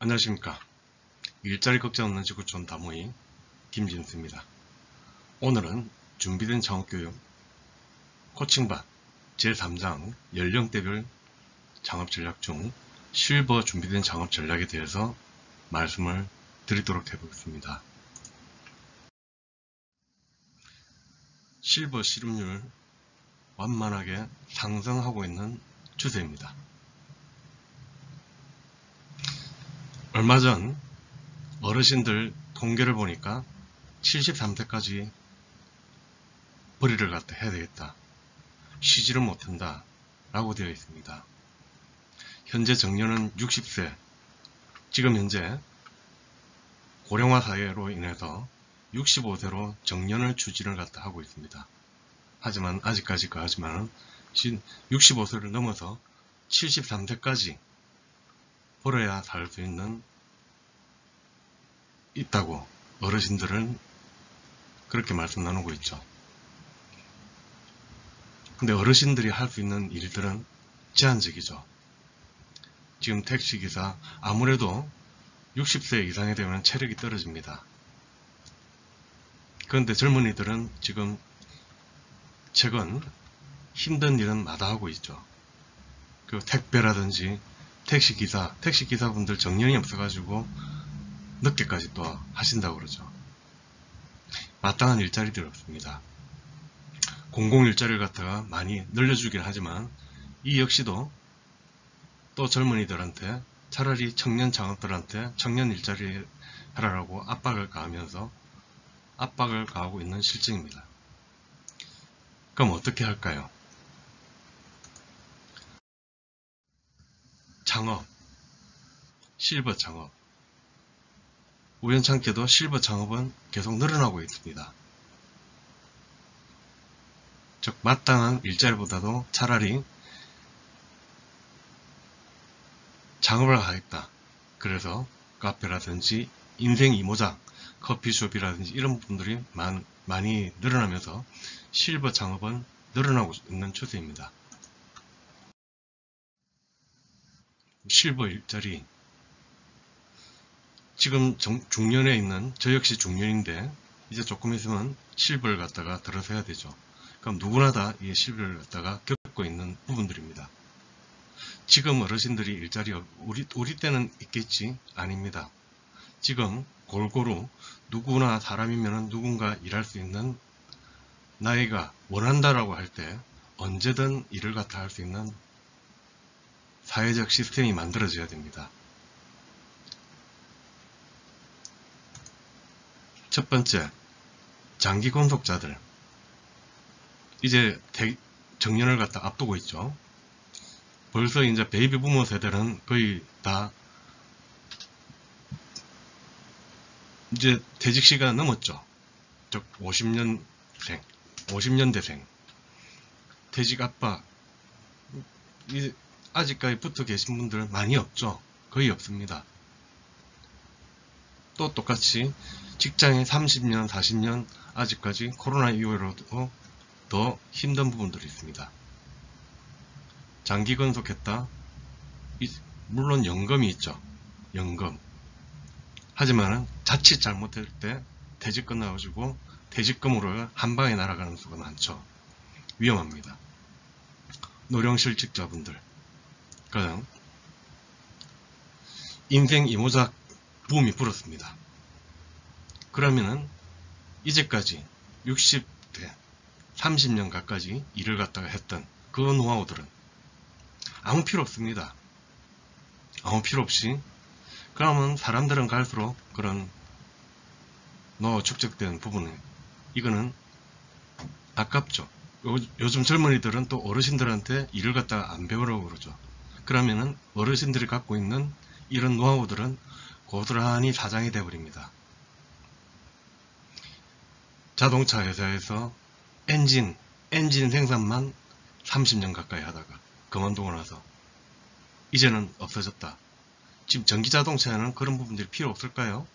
안녕하십니까. 일자리 걱정 없는 지구촌 다모이 김진수입니다. 오늘은 준비된 창업교육 코칭반 제3장 연령대별 창업전략 중 실버 준비된 창업전략에 대해서 말씀을 드리도록 해보겠습니다. 실버 실업률 완만하게 상승하고 있는 추세입니다. 얼마 전 어르신들 통계를 보니까 73세까지 벌이를 갖다 해야 되겠다, 쉬지를 못한다 라고 되어 있습니다. 현재 정년은 60세, 지금 현재 고령화 사회로 인해서 65세로 정년을 추진을 갖다 하고 있습니다. 하지만 아직까지 65세를 넘어서 73세까지 벌어야 살 수 있다고 어르신들은 그렇게 말씀 나누고 있죠. 근데 어르신들이 할 수 있는 일들은 제한적이죠. 지금 택시기사, 아무래도 60세 이상이 되면 체력이 떨어집니다. 그런데 젊은이들은 지금 최근 힘든 일은 마다하고 있죠. 그 택배라든지 택시기사분들 정년이 없어가지고 늦게까지 또 하신다고 그러죠. 마땅한 일자리들이 없습니다. 공공 일자리를 갖다가 많이 늘려주긴 하지만 이 역시도 또 젊은이들한테 차라리 청년 창업들한테 청년 일자리 하라고 압박을 가하고 있는 실정입니다. 그럼 어떻게 할까요? 창업, 실버 창업. 우연찮게도 실버 창업은 계속 늘어나고 있습니다. 즉 마땅한 일자리보다도 차라리 창업을 하겠다, 그래서 카페라든지 인생 이모작, 커피숍이라든지 이런 부분들이 많이 늘어나면서 실버 창업은 늘어나고 있는 추세입니다. 실버 일자리, 지금 중년에 있는 저 역시 중년인데 이제 조금 있으면 실버를 갖다가 들어서야 되죠. 그럼 누구나 다 이 실버를 갖다가 겪고 있는 부분들입니다. 지금 어르신들이 일자리 우리 때는 있겠지? 아닙니다. 지금 골고루 누구나 사람이면 누군가 일할 수 있는, 나이가 원한다라고 할 때 언제든 일을 갖다 할 수 있는 사회적 시스템이 만들어져야 됩니다. 첫 번째, 장기 근속자들. 이제 정년을 갖다 앞두고 있죠. 벌써 이제 베이비 부모 세대는 거의 다 이제 퇴직 시간 넘었죠. 즉 50년대생. 퇴직 압박. 아직까지 붙어 계신 분들 많이 없죠. 거의 없습니다. 또 똑같이 직장에 30년, 40년 아직까지 코로나 이후로도 더 힘든 부분들이 있습니다. 장기 근속했다. 물론 연금이 있죠. 연금. 하지만은 자칫 잘못할 때 퇴직 끝나가지고 퇴직금으로 한 방에 날아가는 수가 많죠. 위험합니다. 노령실직자분들. 그냥 인생 이모작 붐이 불었습니다. 그러면은 이제까지 60대 30년 가까이 일을 갖다가 했던 그 노하우들은 아무 필요 없습니다. 아무 필요 없이 그러면 사람들은 갈수록 그런 축적된 부분은 이거는 아깝죠. 요즘 젊은이들은 또 어르신들한테 일을 갖다가 안 배우라고 그러죠. 그러면은 어르신들이 갖고 있는 이런 노하우들은 고스란히 사장이 되어버립니다. 자동차 회사에서 엔진 생산만 30년 가까이 하다가 그만두고 나서 이제는 없어졌다. 지금 전기자동차에는 그런 부분들이 필요 없을까요?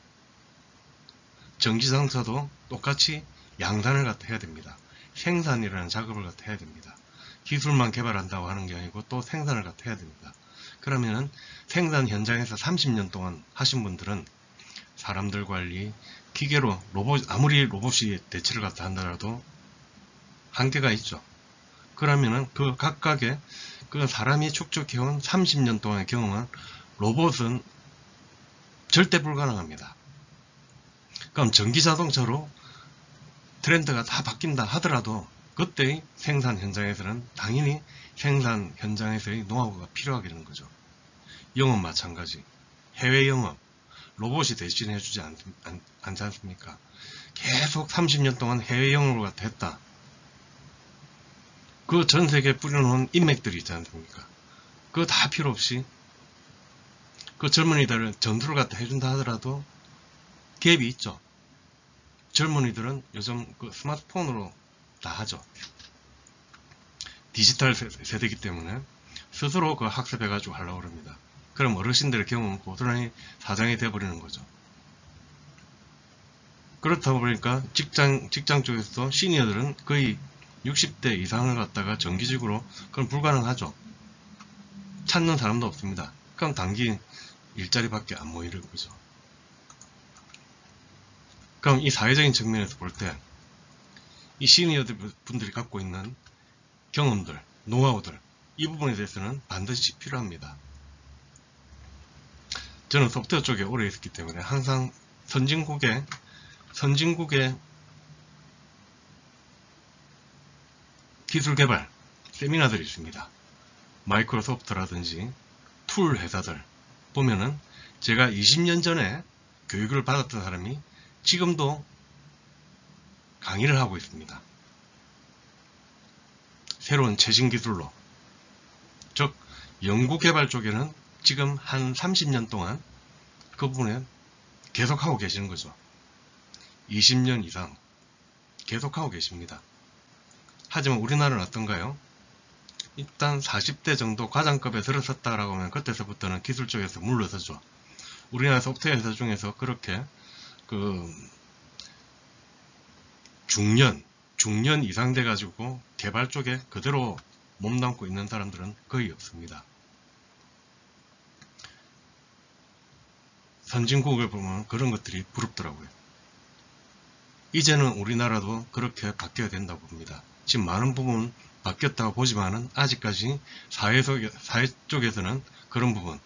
전기자동차도 똑같이 양산을 갖다 해야 됩니다. 생산이라는 작업을 갖다 해야 됩니다. 기술만 개발한다고 하는 게 아니고 또 생산을 갖다 해야 됩니다. 그러면은 생산 현장에서 30년 동안 하신 분들은 사람들 관리, 기계로 아무리 로봇이 대체를 갖다 한다라도 한계가 있죠. 그러면은 그 각각의 그 사람이 축적해온 30년 동안의 경험은 로봇은 절대 불가능합니다. 그럼 전기자동차로 트렌드가 다 바뀐다 하더라도 그때의 생산 현장에서는 당연히 생산 현장에서의 노하우가 필요하게 되는 거죠. 영업 마찬가지. 해외 영업 로봇이 대신해주지 않지 않습니까? 계속 30년 동안 해외 영업을 갖다 했다. 그 전 세계에 뿌려놓은 인맥들이 있지 않습니까? 그거 다 필요 없이 그 젊은이들을 전투를 갖다 해준다 하더라도 갭이 있죠. 젊은이들은 요즘 그 스마트폰으로 다 하죠. 디지털 세대이기 때문에 스스로 그 학습해가지고 하려고 합니다. 그럼 어르신들의 경험은 고스란히 사장이 돼버리는 거죠. 그렇다 보니까 직장 쪽에서도 시니어들은 거의 60대 이상을 갖다가 정기적으로 그건 불가능하죠. 찾는 사람도 없습니다. 그럼 단기 일자리밖에 안 모이는 거죠. 그럼 이 사회적인 측면에서 볼 때 이 시니어들 분들이 갖고 있는 경험들, 노하우들 이 부분에 대해서는 반드시 필요합니다. 저는 소프트웨어 쪽에 오래 있었기 때문에 항상 선진국의 기술 개발 세미나들이 있습니다. 마이크로소프트라든지 툴 회사들 보면은 제가 20년 전에 교육을 받았던 사람이 지금도 강의를 하고 있습니다. 새로운 최신 기술로. 즉 연구개발 쪽에는 지금 한 30년 동안 그 부분에 계속하고 계시는 거죠. 20년 이상 계속하고 계십니다. 하지만 우리나라는 어떤가요? 일단 40대 정도 과장급에 들어섰다라고 하면 그때서부터는 기술 쪽에서 물러서죠. 우리나라 소프트웨어 회사 중에서 그렇게 중년 이상 돼가지고 개발 쪽에 그대로 몸담고 있는 사람들은 거의 없습니다. 선진국을 보면 그런 것들이 부럽더라고요. 이제는 우리나라도 그렇게 바뀌어야 된다고 봅니다. 지금 많은 부분 바뀌었다고 보지만은 아직까지 사회 쪽에서는 그런 부분,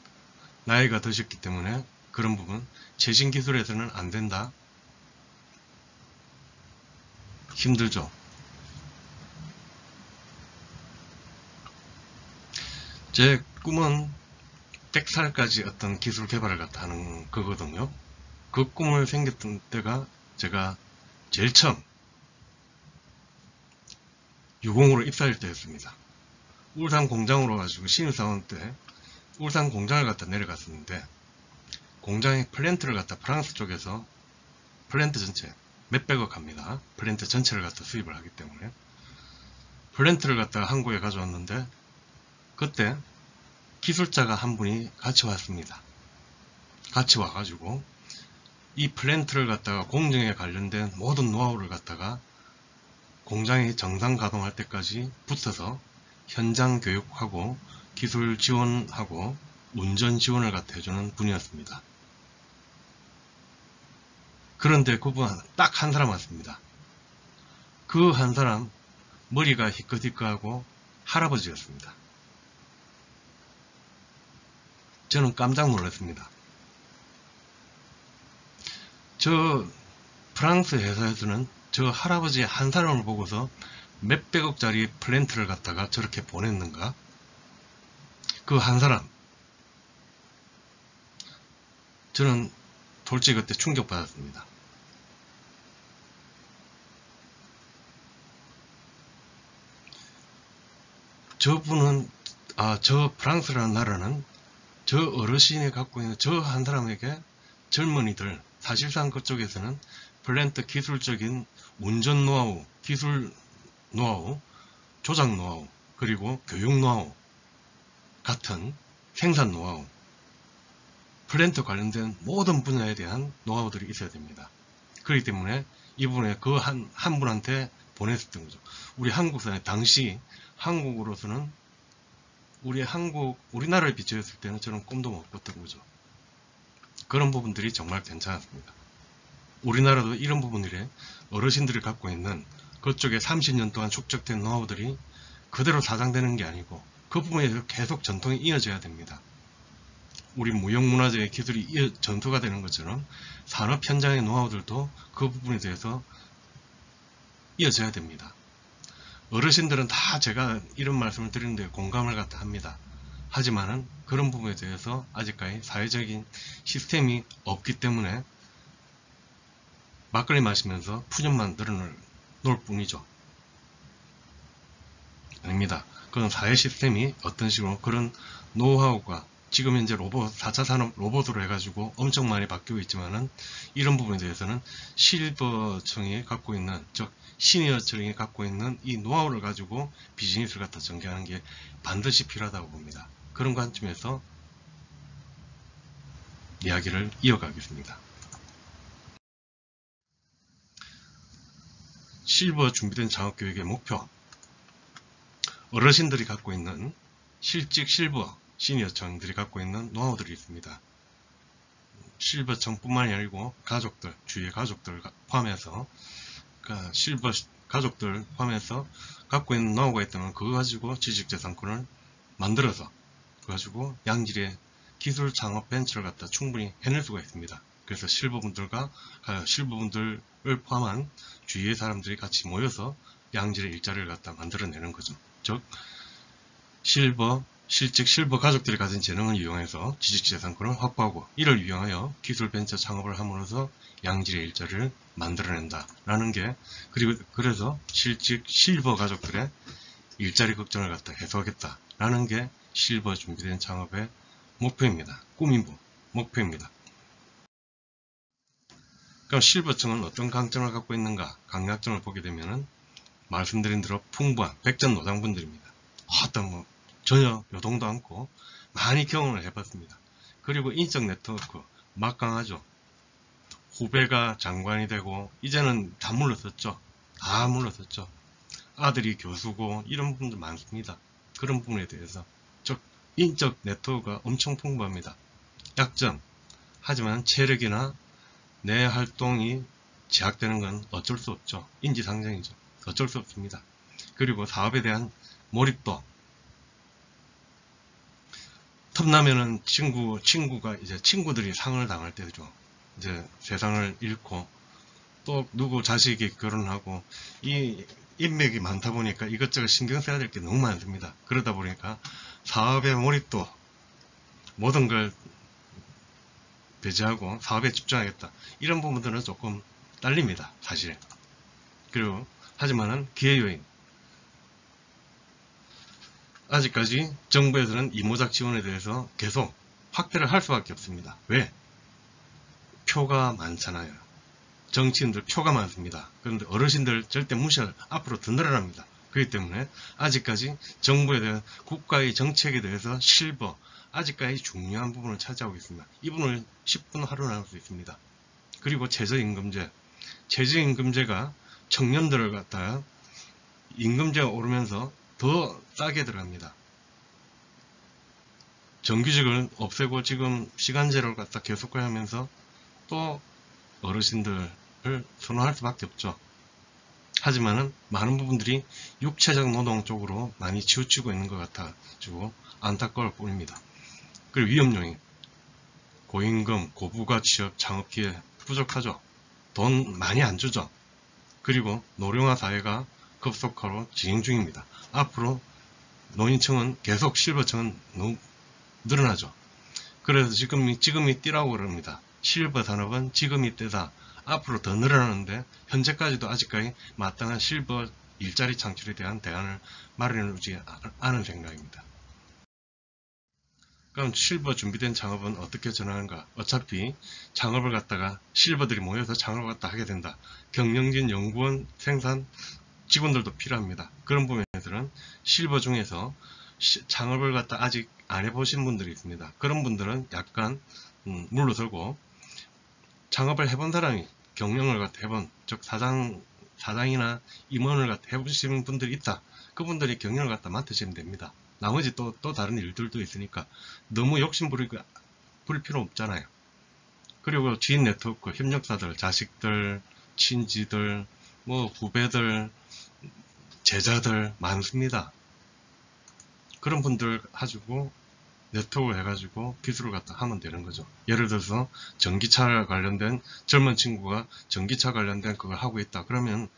나이가 드셨기 때문에 그런 부분, 최신 기술에서는 안 된다. 힘들죠. 제 꿈은 100살까지 어떤 기술 개발을 갖다 하는 거거든요. 그 꿈을 생겼던 때가 제가 제일 처음 유공으로 입사할 때였습니다. 울산 공장으로 가지고 신입사원 때 울산 공장을 갖다 내려갔었는데 공장의 플랜트를 갖다 프랑스 쪽에서 플랜트 전체 몇백억 합니다. 플랜트 전체를 갖다 수입을 하기 때문에 플랜트를 갖다가 한국에 가져왔는데 그때 기술자가 한 분이 같이 왔습니다. 같이 와가지고 이 플랜트를 갖다가 공정에 관련된 모든 노하우를 갖다가 공장이 정상 가동할 때까지 붙어서 현장 교육하고 기술 지원하고 운전 지원을 갖다 해주는 분이었습니다. 그런데 그분 딱 한 사람 왔습니다. 그 한 사람 머리가 희끗희끗하고 할아버지였습니다. 저는 깜짝 놀랐습니다. 저 프랑스 회사에서는 저 할아버지 한 사람을 보고서 몇백억짜리 플랜트를 갖다가 저렇게 보냈는가? 그 한 사람. 저는 솔직히 그때 충격받았습니다. 저분은, 저 프랑스라는 나라는 저 어르신이 갖고 있는 저 한 사람에게 젊은이들, 사실상 그쪽에서는 플랜트 기술적인 운전 노하우, 기술 노하우, 조작 노하우, 그리고 교육 노하우 같은 생산 노하우, 플랜트 관련된 모든 분야에 대한 노하우들이 있어야 됩니다. 그렇기 때문에 이분의 그 한 분한테 보냈었던 거죠. 우리 한국사회 당시 한국으로서는 우리나라를 비춰했을 때는 저는 꿈도 못 꿨던 거죠. 그런 부분들이 정말 괜찮았습니다. 우리나라도 이런 부분들에 어르신들이 갖고 있는 그쪽에 30년 동안 축적된 노하우들이 그대로 사장되는 게 아니고 그 부분에 대해서 계속 전통이 이어져야 됩니다. 우리 무형문화재의 기술이 전수가 되는 것처럼 산업 현장의 노하우들도 그 부분에 대해서 이어져야 됩니다. 어르신들은 다 제가 이런 말씀을 드리는데 공감을 갖다 합니다. 하지만은 그런 부분에 대해서 아직까지 사회적인 시스템이 없기 때문에 막걸리 마시면서 푸념만 늘어놓을 뿐이죠. 아닙니다. 그건 사회 시스템이 어떤 식으로 그런 노하우가 지금 현재 4차 산업 로봇으로 해가지고 엄청 많이 바뀌고 있지만은 이런 부분에 대해서는 실버층이 갖고 있는, 즉 시니어층이 갖고 있는 이 노하우를 가지고 비즈니스를 갖다 전개하는 게 반드시 필요하다고 봅니다. 그런 관점에서 이야기를 이어가겠습니다. 실버 준비된 창업교육의 목표, 어르신들이 갖고 있는 실직 실버 시니어층들이 갖고 있는 노하우들이 있습니다. 실버층뿐만이 아니고 가족들, 주위의 가족들 포함해서, 그러니까 실버 가족들 포함해서 갖고 있는 노하우가 있다면 그거 가지고 지식재산권을 만들어서 그거 가지고 양질의 기술 창업 벤처를 갖다 충분히 해낼 수가 있습니다. 그래서 실버분들을 포함한 주위의 사람들이 같이 모여서 양질의 일자리를 갖다 만들어내는 거죠. 즉 실직 실버 가족들이 가진 재능을 이용해서 지식재산권을 확보하고 이를 이용하여 기술 벤처 창업을 함으로써 양질의 일자리를 만들어낸다라는 게, 그래서 실직 실버 가족들의 일자리 걱정을 갖다 해소하겠다라는 게 실버 준비된 창업의 목표입니다. 꿈이고 목표입니다. 그럼 실버층은 어떤 강점을 갖고 있는가? 강약점을 보게 되면은 말씀드린 대로 풍부한 백전노장분들입니다. 전혀 요동도 않고 많이 경험을 해봤습니다. 그리고 인적 네트워크 막강하죠. 후배가 장관이 되고 이제는 다 물러섰죠. 아들이 교수고 이런 분들 많습니다. 그런 부분에 대해서 즉 인적 네트워크가 엄청 풍부합니다. 약점, 하지만 체력이나 내 활동이 제약되는 건 어쩔 수 없죠. 인지상정이죠. 어쩔 수 없습니다. 그리고 사업에 대한 몰입도, 틈나면은 친구가 이제 친구들이 상을 당할 때죠. 이제 세상을 잃고 또 누구 자식이 결혼하고 이 인맥이 많다 보니까 이것저것 신경 써야 될 게 너무 많습니다. 그러다 보니까 사업의 몰입도 모든 걸 배제하고 사업에 집중하겠다. 이런 부분들은 조금 딸립니다. 사실. 그리고 하지만은 기회 요인. 아직까지 정부에서는 이모작 지원에 대해서 계속 확대를 할 수밖에 없습니다. 왜? 표가 많잖아요. 정치인들 표가 많습니다. 그런데 어르신들 절대 무시할, 앞으로 더 늘어납니다. 그렇기 때문에 아직까지 정부에 대한 국가의 정책에 대해서 실버, 아직까지 중요한 부분을 차지하고 있습니다. 이 부분을 10분 하루 나눌 수 있습니다. 그리고 최저임금제. 최저임금제가 청년들을 갖다가 임금제가 오르면서 더 싸게 들어갑니다. 정규직을 없애고 지금 시간제를 갖다 계속하면서 또 어르신들을 선호할 수밖에 없죠. 하지만은 많은 부분들이 육체적 노동 쪽으로 많이 치우치고 있는 것 같아가지고 안타까울 뿐입니다. 그리고 위험 요인, 고임금, 고부가 취업, 창업기회 부족하죠. 돈 많이 안 주죠. 그리고 노령화 사회가 급속화로 진행 중입니다. 앞으로 노인층은 계속 실버층은 늘어나죠. 그래서 지금이 띠라고 그럽니다. 실버 산업은 지금이 때다. 앞으로 더 늘어나는데 현재까지도 아직까지 마땅한 실버 일자리 창출에 대한 대안을 마련해주지 않은 생각입니다. 그럼 실버 준비된 창업은 어떻게 전환하는가? 어차피 창업을 갖다가 실버들이 모여서 창업을 갖다 하게 된다. 경영진, 연구원, 생산 직원들도 필요합니다. 그런 부분에서는 실버 중에서 창업을 갖다 아직 안 해보신 분들이 있습니다. 그런 분들은 약간 물러서고 창업을 해본 사람이 경영을 갖다 해본, 즉 사장이나 임원을 갖다 해보시는 분들이 있다. 그분들이 경영을 갖다 맡으시면 됩니다. 나머지 또 다른 일들도 있으니까 너무 욕심 부릴 필요 없잖아요. 그리고 지인 네트워크, 협력사들, 자식들, 친지들, 뭐 후배들, 제자들 많습니다. 그런 분들 가지고 네트워크 해가지고 기술을 갖다 하면 되는 거죠. 예를 들어서 전기차 관련된 젊은 친구가 전기차 관련된 그걸 하고 있다. 그러면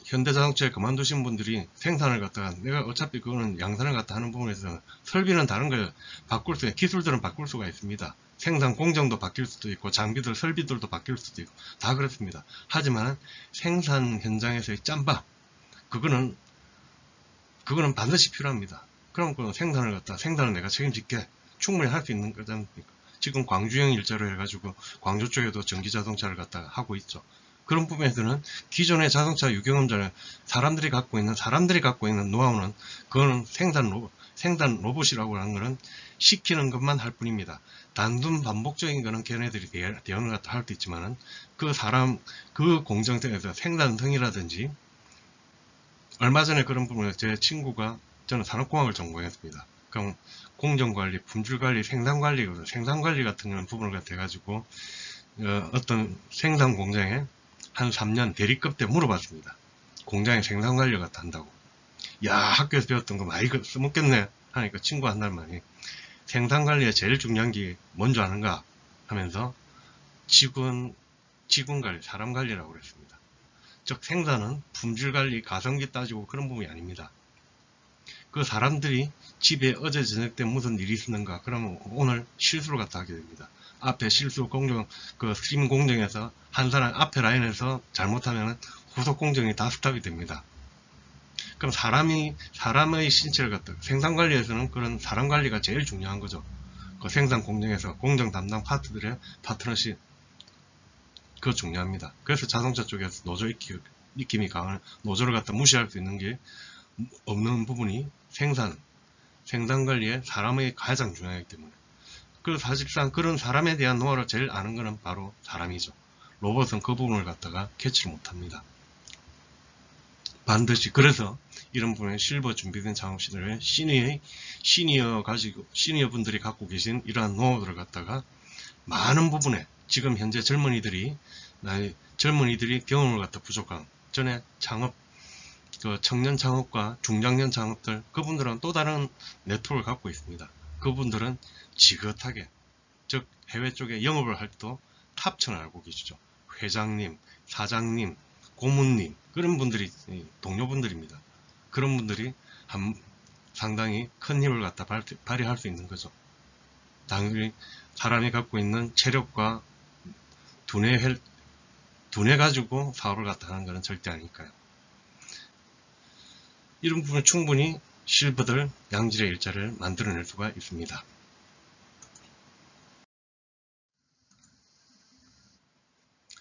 현대자동차에 그만두신 분들이 생산을 갖다가 내가 어차피 그거는 양산을 갖다 하는 부분에서 설비는 다른 걸 바꿀 수 있는 기술들은 바꿀 수가 있습니다. 생산 공정도 바뀔 수도 있고 장비들 설비들도 바뀔 수도 있고 다 그렇습니다. 하지만 생산 현장에서의 짬밥 그거는 반드시 필요합니다. 그럼 그 생산을 내가 책임질게 충분히 할 수 있는 거지 않습니까? 지금 광주형 일자로 해가지고 광주 쪽에도 전기자동차를 갖다가 하고 있죠. 그런 부분에서는 기존의 자동차 유경험자는 사람들이 갖고 있는 노하우는 그거는 생산 로봇이라고 하는 거는 시키는 것만 할 뿐입니다. 단순 반복적인 거는 걔네들이 대응을 갖다 할 수 있지만은 그 공정성에서 생산성이라든지 얼마 전에 그런 부분에 제 친구가 저는 산업공학을 전공했습니다. 그럼 공정관리, 품질관리, 생산관리 같은 부분을 갖다 해가지고 어떤 생산 공장에 한 3년 대리급 때 물어봤습니다. 공장에 생산관리를 갖다 한다고. 야, 학교에서 배웠던 거 많이 써먹겠네 하니까 친구 한 달 만에 생산관리에 제일 중요한 게 뭔지 아는가 하면서 직원관리, 사람관리라고 그랬습니다. 즉 생산은 품질관리, 가성비 따지고 그런 부분이 아닙니다. 그 사람들이 집에 어제 저녁 때 무슨 일이 있었는가 그러면 오늘 실수를 갖다 하게 됩니다. 앞에 실수 스팀 공정에서 한 사람 앞에 라인에서 잘못하면 후속 공정이 다 스탑이 됩니다. 그럼 사람의 신체를 갖다 생산관리에서는 그런 사람관리가 제일 중요한 거죠. 그 생산 공정에서 공정 담당 파트들의 파트너십 그거 중요합니다. 그래서 자동차 쪽에서 노조 익힘이 강한 노조를 갖다 무시할 수 있는 게 없는 부분이 생산관리에 사람의 가장 중요하기 때문에. 그래서 사실상 그런 사람에 대한 노하우를 제일 아는 것은 바로 사람이죠. 로봇은 그 부분을 갖다가 캐치를 못합니다. 반드시 그래서 이런 부분에 실버 준비된 작업실을 시니어 분들이 갖고 계신 이러한 노하우들을 갖다가 많은 부분에 지금 현재 젊은이들이 경험을 갖다 부족한 전에 청년 창업과 중장년 창업들 그분들은 또 다른 네트워크를 갖고 있습니다. 그분들은 지긋하게 즉 해외 쪽에 영업을 할 때도 탑천을 알고 계시죠. 회장님, 사장님, 고문님 그런 분들이 동료분들입니다. 그런 분들이 상당히 큰 힘을 갖다 발휘할 수 있는 거죠. 당연히 사람이 갖고 있는 체력과 두뇌 가지고 사업을 갖다 하는 것은 절대 아니니까요. 이런 부분은 충분히 실버들 양질의 일자를 만들어낼 수가 있습니다.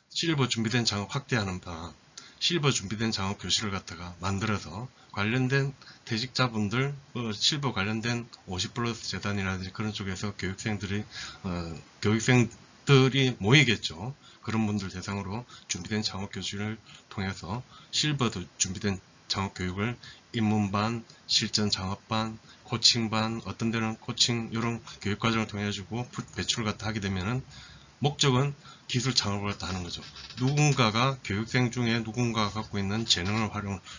실버 준비된 작업 확대하는 바 실버 준비된 작업 교실을 갖다가 만들어서 관련된 퇴직자분들 실버 관련된 50플러스 재단이라든지 그런 쪽에서 교육생들이 모이겠죠. 그런 분들 대상으로 준비된 작업 교실을 통해서 실버도 준비된 작업 교육을 입문반, 실전 작업반, 코칭반, 어떤 데는 코칭 이런 교육 과정을 통해 가지고 배출을 갖다 하게 되면은 목적은 기술 창업을 갖다 하는 거죠. 교육생 중에 누군가가 갖고 있는 재능을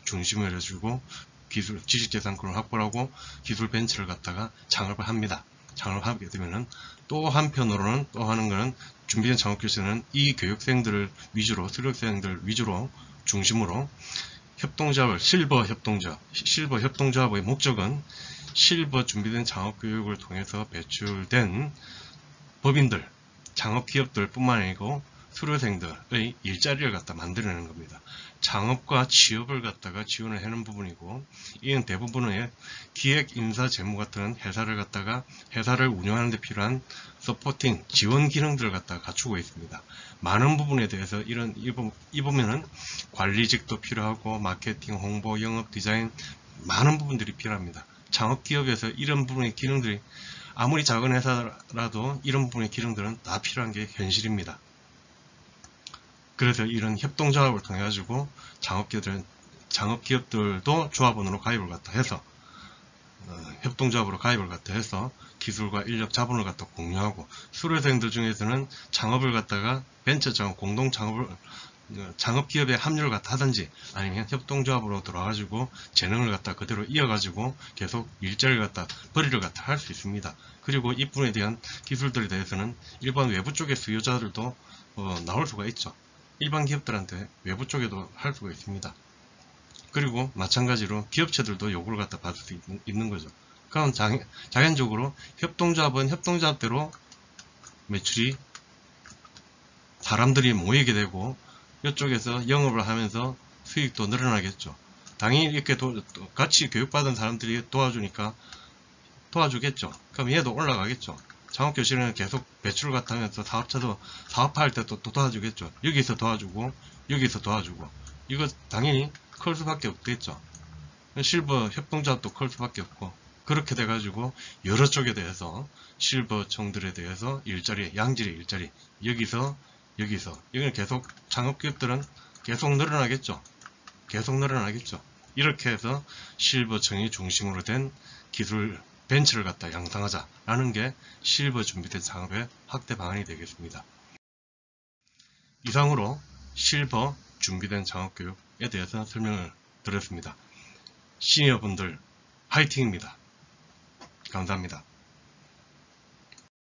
중심을 해주고 지식재산권을 확보하고 기술 벤처를 갖다가 창업을 합니다. 창업을 하게 되면은 또 한편으로는 또 하는 거는 준비된 창업교실은 이 교육생들을 위주로, 수료생들 위주로 중심으로 실버 협동조합의 목적은 실버 준비된 창업교육을 통해서 배출된 법인들, 창업기업들 뿐만 아니고 수료생들의 일자리를 갖다 만들어내는 겁니다. 창업과 취업을 갖다가 지원을 하는 부분이고, 이는 대부분의 기획, 인사, 재무 같은 회사를 운영하는 데 필요한 서포팅, 지원 기능들을 갖다가 갖추고 있습니다. 많은 부분에 대해서 이 보면은 관리직도 필요하고, 마케팅, 홍보, 영업, 디자인, 많은 부분들이 필요합니다. 창업기업에서 이런 부분의 기능들이 아무리 작은 회사라도 이런 부분의 기능들은 다 필요한 게 현실입니다. 그래서 이런 협동조합을 통해 가지고 창업기업들도 조합원으로 가입을 갖다 해서 협동조합으로 가입을 갖다 해서 기술과 인력 자본을 갖다 공유하고, 수료생들 중에서는 창업을 갖다가 벤처 창업, 공동 창업을 창업기업에 합류를 갖다 하든지, 아니면 협동조합으로 들어와가지고 재능을 갖다 그대로 이어가지고 계속 일자리를 갖다 벌이를 갖다 할 수 있습니다. 그리고 이 부분에 대한 기술들에 대해서는 일반 외부 쪽의 수요자들도 나올 수가 있죠. 일반 기업들한테 외부 쪽에도 할 수가 있습니다. 그리고 마찬가지로 기업체들도 요구를 갖다 받을 수 있는 거죠. 그럼 자연적으로 협동조합은 협동조합대로 매출이 사람들이 모이게 되고, 이쪽에서 영업을 하면서 수익도 늘어나겠죠. 당연히 이렇게 같이 교육받은 사람들이 도와주겠죠. 그럼 얘도 올라가겠죠. 창업교실은 계속 배출을 갖다 하면서 사업자도 사업할 때 또 도와주겠죠. 여기서 도와주고 여기서 도와주고, 이거 당연히 클 수밖에 없겠죠. 실버 협동조합도 클 수밖에 없고, 그렇게 돼가지고 여러 쪽에 대해서 실버청들에 대해서 일자리, 양질의 일자리, 여기서 이건 계속 창업기업들은 계속 늘어나겠죠. 이렇게 해서 실버청이 중심으로 된 기술 벤처를 갖다 양성하자라는 게 실버 준비된 창업의 확대 방안이 되겠습니다. 이상으로 실버 준비된 창업교육에 대해서 설명을 드렸습니다. 시니어분들 화이팅입니다. 감사합니다.